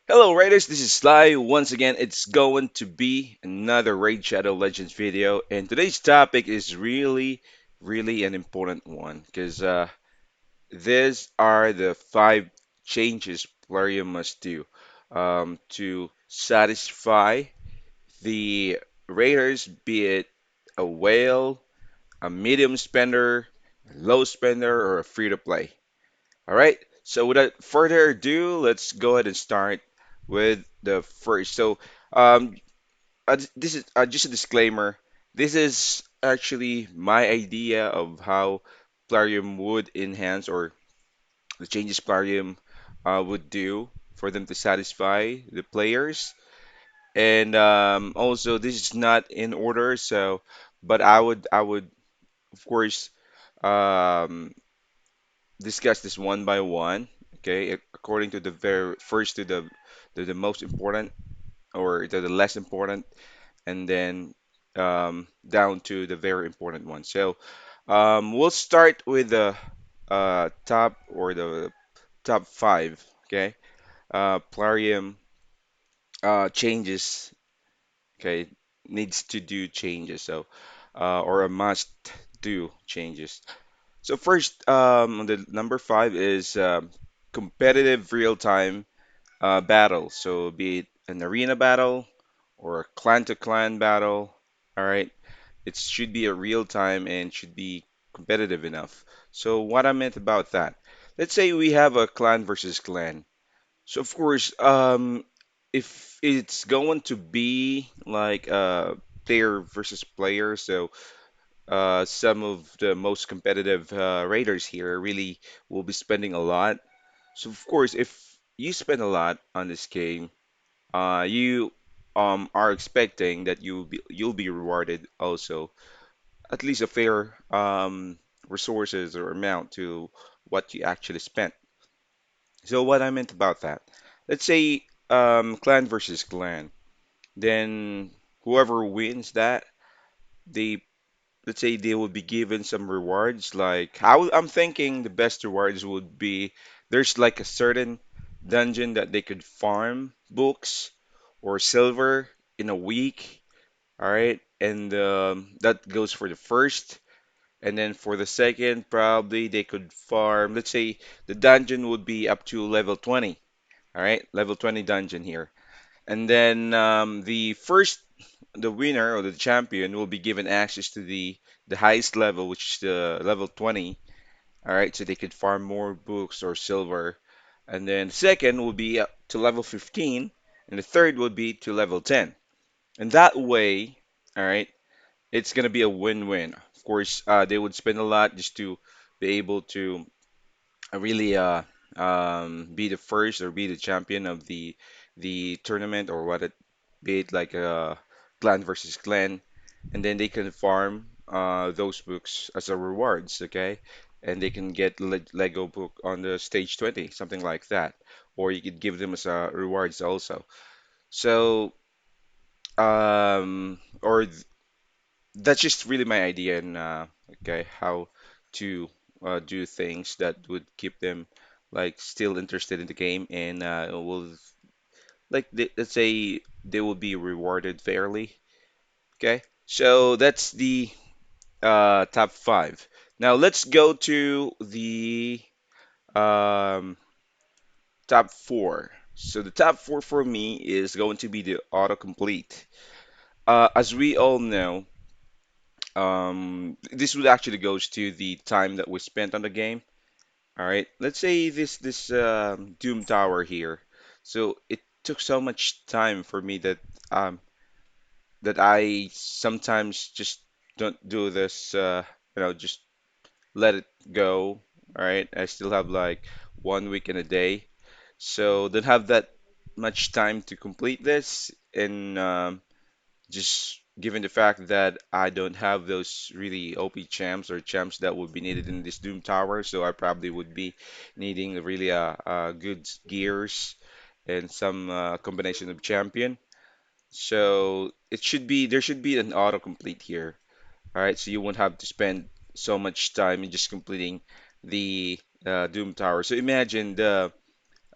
Hello, Raiders. This is Sly. Once again, it's going to be another Raid Shadow Legends video, and today's topic is really an important one because these are the five changes Plarium must do to satisfy the Raiders, be it a whale, a medium spender, a low spender, or a free to play. All right. So without further ado, let's go ahead and start with the first. Um, this is just a disclaimer. This is actually my idea of how Plarium would enhance or the changes Plarium would do for them to satisfy the players. And also, this is not in order. But I would, of course, um, discuss this one by one, okay, according to the very first to the most important or to the less important, and then down to the very important one. We'll start with the top or the top five, okay. Plarium changes, okay, needs to do changes, or a must do changes. So first, on the number five is competitive real-time battle. So be it an arena battle or a clan-to-clan battle. All right, it should be a real-time and should be competitive enough. So what I meant about that, let's say we have a clan versus clan. So of course, if it's going to be like player versus player, so some of the most competitive raiders here really will be spending a lot. So of course, if you spend a lot on this game, you are expecting that you'll be rewarded also at least a fair resources or amount to what you actually spent. So what I meant about that, let's say clan versus clan, then whoever wins that, they let's say they will be given some rewards. Like how I'm thinking the best rewards would be there's like a certain dungeon that they could farm books or silver in a week. All right. And that goes for the first. And then for the second, probably they could farm, let's say the dungeon would be up to level 20. All right. Level 20 dungeon here. And then the winner or the champion will be given access to the highest level, which is the level 20. All right, so they could farm more books or silver. And then second will be up to level 15, and the third would be to level 10. And that way, all right, it's gonna be a win-win. Of course, they would spend a lot just to be able to really be the first or be the champion of the tournament or what it be it like a clan versus clan, and then they can farm those books as a rewards, okay? And they can get Lego book on the stage 20, something like that, or you could give them as rewards also. So or that's just really my idea and okay how to do things that would keep them like still interested in the game and will like let's say they will be rewarded fairly. Okay, so that's the top five. Now let's go to the um, top four. So the top four for me is going to be the autocomplete. As we all know, this would actually goes to the time that we spent on the game. All right, let's say this Doom Tower here. So it took so much time for me um, that I sometimes just don't do this. Just let it go. All right, I still have like 1 week and a day, so don't have that much time to complete this. And just given the fact that I don't have those really OP champs or champs that would be needed in this Doom Tower, so I probably would be needing really good gears and some combination of champion. So there should be an autocomplete here. All right, so you won't have to spend so much time in just completing the Doom Tower. So imagine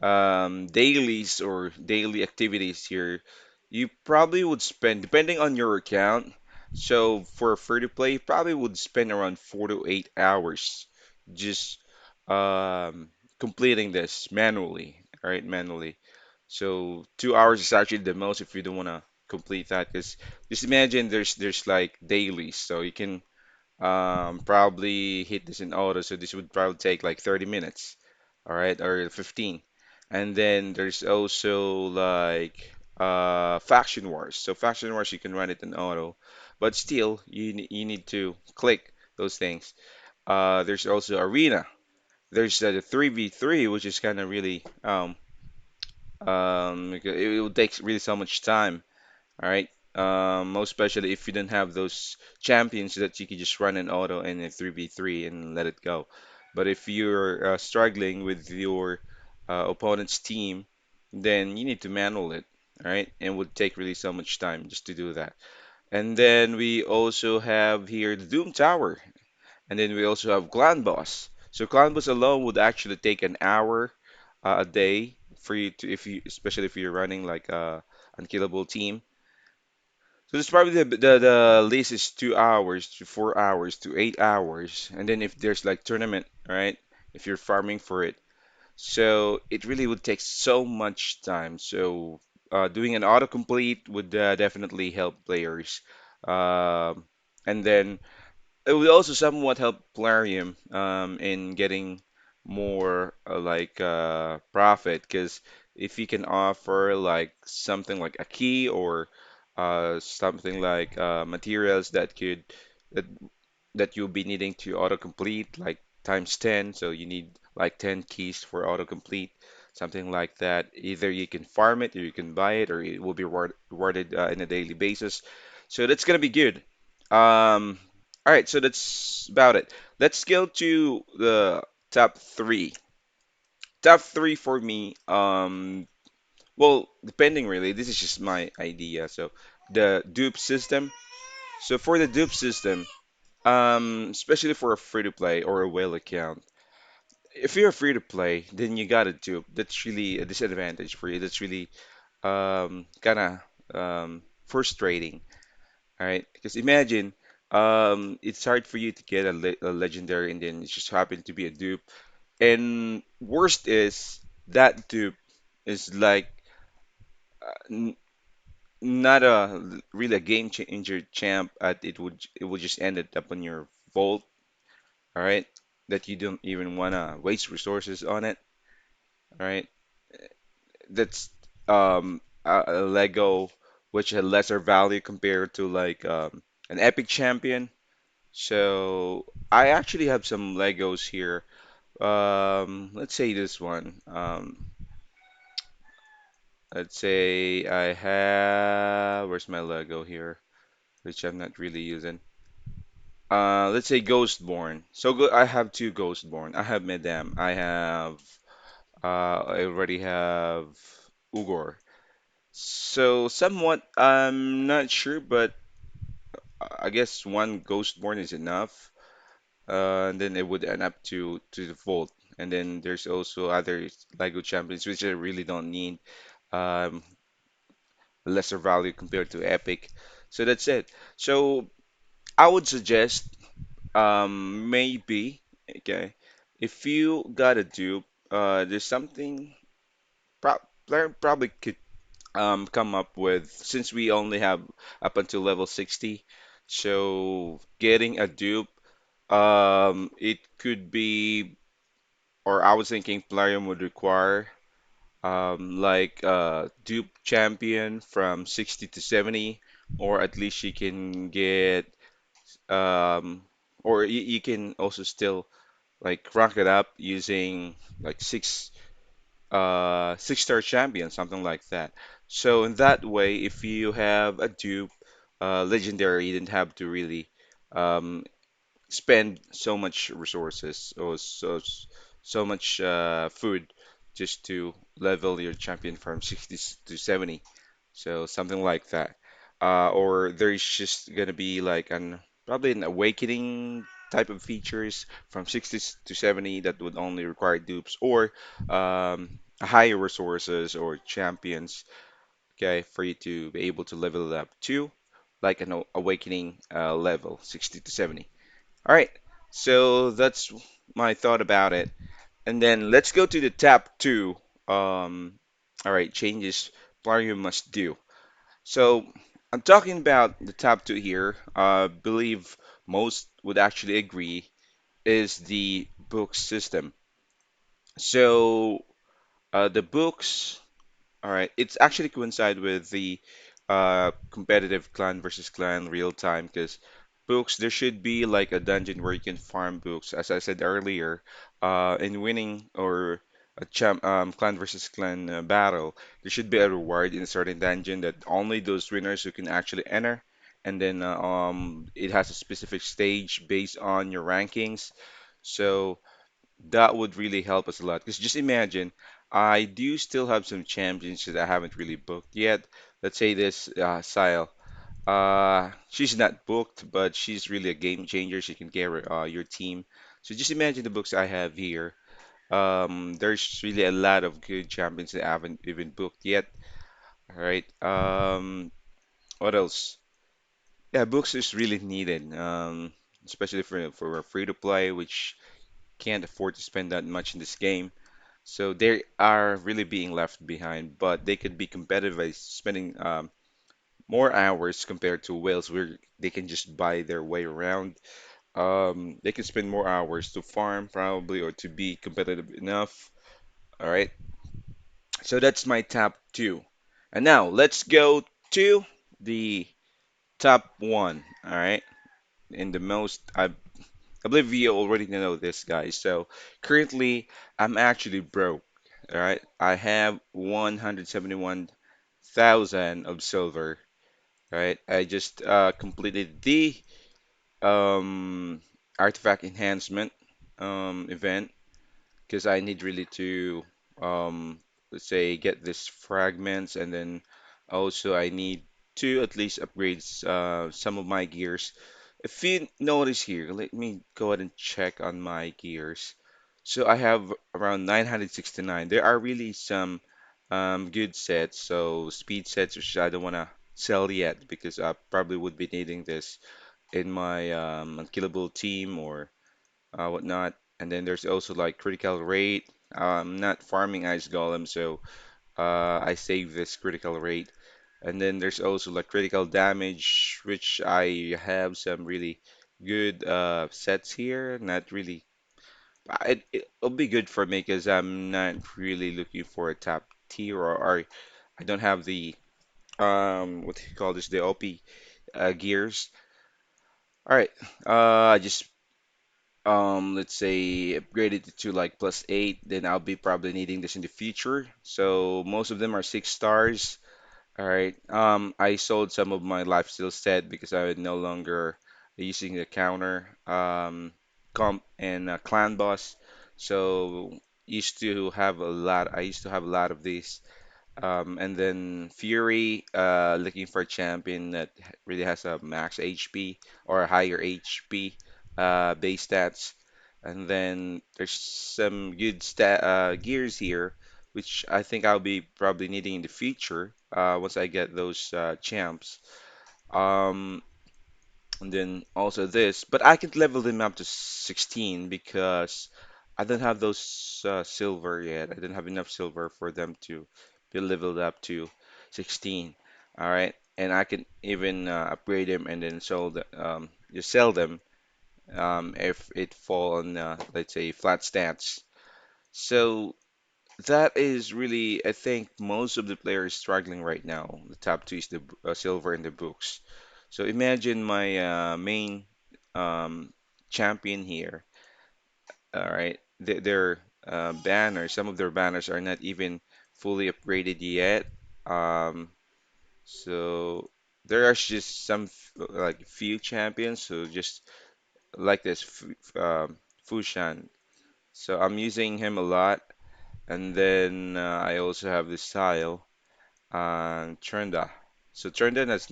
dailies or daily activities here, you probably would spend, depending on your account. So for free to play, you probably would spend around 4 to 8 hours just completing this manually, all right, manually. So 2 hours is actually the most if you don't want to complete that, because just imagine there's like dailies, so you can probably hit this in auto, so this would probably take like 30 minutes, all right, or 15. And then there's also like faction wars. So faction wars you can run it in auto, but still you need to click those things. There's also arena. There's the 3v3, which is kind of really it will take really so much time. All right. Most especially if you don't have those champions that you can just run an auto and a 3v3 and let it go. But if you're struggling with your opponent's team, then you need to manual it. All right. And it would take really so much time just to do that. And then we also have here the Doom Tower. And then we also have Clan Boss. So Clan Boss alone would actually take an hour a day for you to, if you, especially if you're running like a unkillable team. So this probably the least is 2 hours to 4 hours to 8 hours, and then if there's like tournament, right? If you're farming for it, so it really would take so much time. So doing an autocomplete would definitely help players, um, and then it would also somewhat help Plarium in getting more profit because if you can offer like something like a key or something like materials that that you'll be needing to autocomplete like times 10, so you need like 10 keys for autocomplete, something like that. Either you can farm it or you can buy it or it will be rewarded in a daily basis. So that's gonna be good. Um, all right, so that's about it. Let's go to the top three. Top three for me. Well, depending really, this is just my idea. So the dupe system. So for the dupe system, especially for a free to play or a whale account, if you're free to play, then you got a dupe. That's really a disadvantage for you. That's really kind of frustrating. All right, because imagine it's hard for you to get a legendary and then it just happened to be a dupe. And worst is that dupe is like n not a really a game changer champ. At it would just end it up on your vault. All right, that you don't even wanna waste resources on it. All right, that's a Lego which had lesser value compared to like an epic champion. So I actually have some Legos here. Let's say this one. Let's say I have, where's my Lego here, which I'm not really using. Let's say Ghostborn. So go, I have two Ghostborn. I have Medam. I already have Ugor. So somewhat, I'm not sure, but I guess one Ghostborn is enough. And then it would end up to the vault. And then there's also other Lego champions which I really don't need. Um, Lesser value compared to Epic. So that's it. So I would suggest maybe okay if you got a dupe, there's something player probably could come up with since we only have up until level 60. So getting a dupe, it could be, or I was thinking Plarium would require like dupe champion from 60 to 70, or at least you can get or you can also still like rank it up using like 6-star champion, something like that. So in that way, if you have a dupe legendary, you didn't have to really um, spend so much resources or so much food just to level your champion from 60 to 70. So something like that. Or there's just gonna be like an probably an awakening type of features from 60 to 70 that would only require dupes, or higher resources or champions, okay, for you to be able to level it up to like an awakening level 60 to 70. All right, so that's my thought about it. And then let's go to the top two. All right, changes Plarium must do. So I'm talking about the top two here. Believe most would actually agree is the book system. So the books, all right, it's actually coincide with the competitive clan versus clan real time because books there should be like a dungeon where you can farm books, as I said earlier, in winning or a clan versus clan battle, there should be a reward in a certain dungeon that only those winners who can actually enter, and then it has a specific stage based on your rankings. So that would really help us a lot. Because just imagine, I do still have some champions that I haven't really booked yet. Let's say this Sile. She's not booked, but she's really a game changer. She can carry your team. So just imagine the books I have here. There's really a lot of good champions that I haven't even booked yet. All right. What else? Yeah, books is really needed. Especially for free to play, which can't afford to spend that much in this game. So they are really being left behind, but they could be competitive by spending more hours compared to whales where they can just buy their way around. They can spend more hours to farm probably or to be competitive enough. All right. So that's my top two. And now let's go to the top one. All right. In the most, I believe you already know this, guys. So currently, I'm actually broke. All right, I have 171,000 of silver. All right, I just completed the um, artifact enhancement event because I need really to um, let's say get this fragments and then also I need to at least upgrade some of my gears. If you notice here, let me go ahead and check on my gears. So I have around 969. There are really some good sets, so speed sets which I don't want to sell yet because I probably would be needing this in my unkillable team or whatnot. And then there's also like critical rate. I'm not farming ice golem, so I save this critical rate. And then there's also like critical damage, which I have some really good sets here. Not really. It'll be good for me because I'm not really looking for a top tier or I don't have the what do you call this, the OP gears. All right. I just let's say upgrade it to like +8, then I'll be probably needing this in the future. So most of them are 6 stars. All right. I sold some of my lifesteal set because I was no longer using the counter comp and clan boss. So used to have a lot. I used to have a lot of these. And then Fury, looking for a champion that really has a max HP or a higher HP base stats. And then there's some good gears here, which I think I'll be probably needing in the future once I get those champs. Um, and then also this, but I can level them up to 16 because I don't have those silver yet. I don't have enough silver for them to be leveled up to 16. All right, and I can even upgrade them and then just sell them if it fall on let's say flat stats. So that is really, I think most of the players struggling right now. The top two is the silver in the books. So imagine my main um, champion here. All right, their banners, some of their banners are not even fully upgraded yet. Um, so there are just some like few champions who just like this Fushan. So I'm using him a lot. And then I also have this style and Trenda. So Trenda has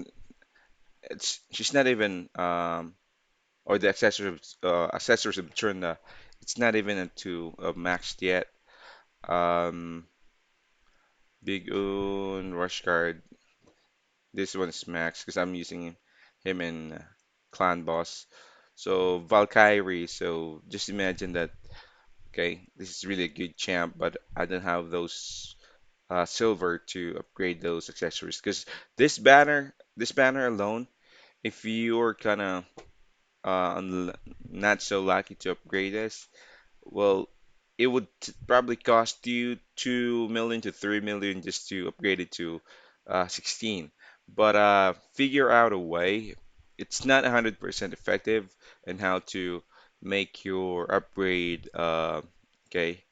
it's she's not even or the accessories of Trenda, it's not even into maxed yet. Um, Big Un, Rush Guard. This one's Max because I'm using him in Clan Boss. So Valkyrie. So just imagine that. Okay, this is really a good champ, but I don't have those silver to upgrade those accessories because this banner alone, if you're kind of not so lucky to upgrade this, well, it would probably cost you 2 million to 3 million just to upgrade it to 16. But figure out a way. It's not 100% effective in how to make your upgrade, okay,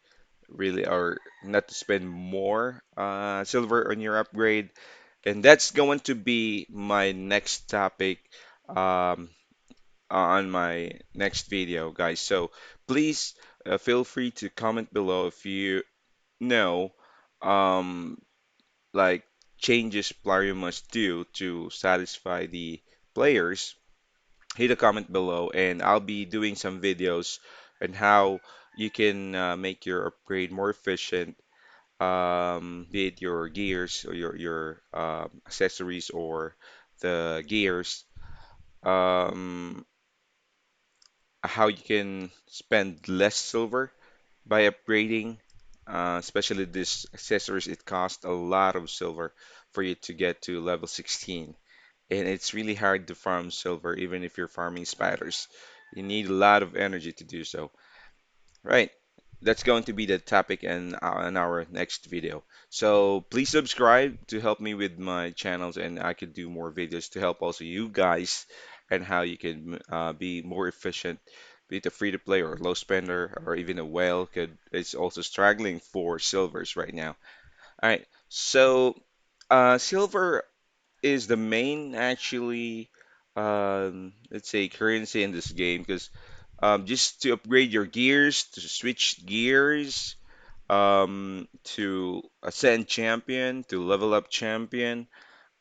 really, or not to spend more silver on your upgrade. And that's going to be my next topic. Um, on my next video, guys. So please feel free to comment below if you know um, like changes Plarium must do to satisfy the players. Hit a comment below, and I'll be doing some videos on how you can make your upgrade more efficient. Be it your gears or your accessories or the gears. Um, how you can spend less silver by upgrading, especially these accessories. It costs a lot of silver for you to get to level 16, and it's really hard to farm silver even if you're farming spiders. You need a lot of energy to do so. Right. That's going to be the topic in our next video. So please subscribe to help me with my channels, and I could do more videos to help also you guys and how you can be more efficient, be it a free to play or low spender or even a whale could is also struggling for silvers right now. All right. So silver is the main actually let's say currency in this game because just to upgrade your gears, to switch gears, to ascend champion, to level up champion.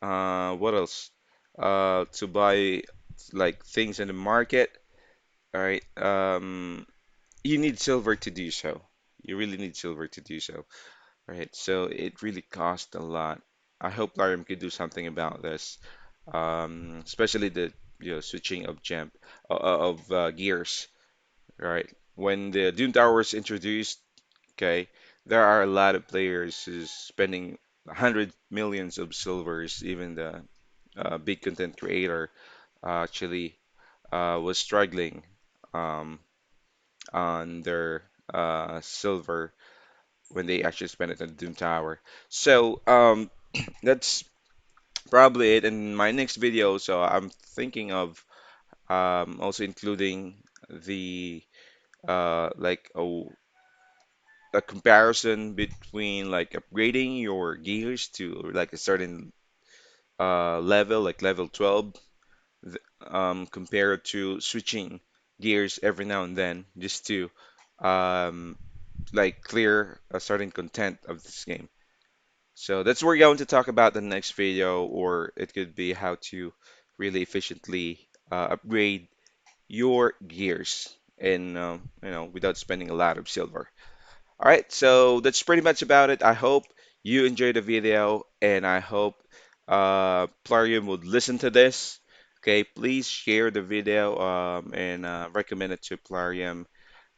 What else? To buy like things in the market. All right. You need silver to do so. You really need silver to do so. All right. So it really costs a lot. I hope Larium could do something about this, especially the switching of gears. Right. When the Doom Tower was introduced, okay, there are a lot of players who's spending hundred millions of silvers. Even the big content creator actually was struggling um, on their silver when they actually spent it on the Doom Tower. So that's probably it in my next video. So I'm thinking of also including the like a comparison between like upgrading your gears to like a certain level, like level 12, compared to switching gears every now and then just to um, like clear a certain content of this game. So that's what we're going to talk about the next video, or it could be how to really efficiently upgrade your gears and without spending a lot of silver. All right, so that's pretty much about it. I hope you enjoyed the video, and I hope Plarium would listen to this. Okay, please share the video and recommend it to Plarium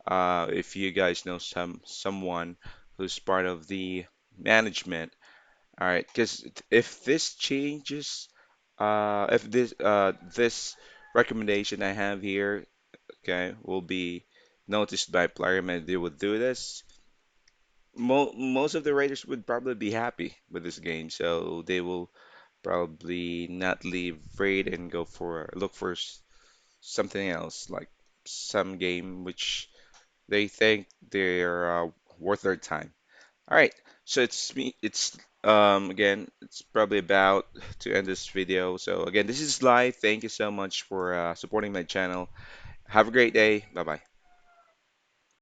if you guys know someone who's part of the management. All right, because if this changes, if this recommendation I have here, okay, will be noticed by Plarium and they would do this most of the writers would probably be happy with this game, so they will probably not leave Raid and go for look for something else, like some game which they think they're worth their time. All right, so it's me. It's again, it's probably about to end this video. So again, this is Sly. Thank you so much for supporting my channel. Have a great day. Bye bye.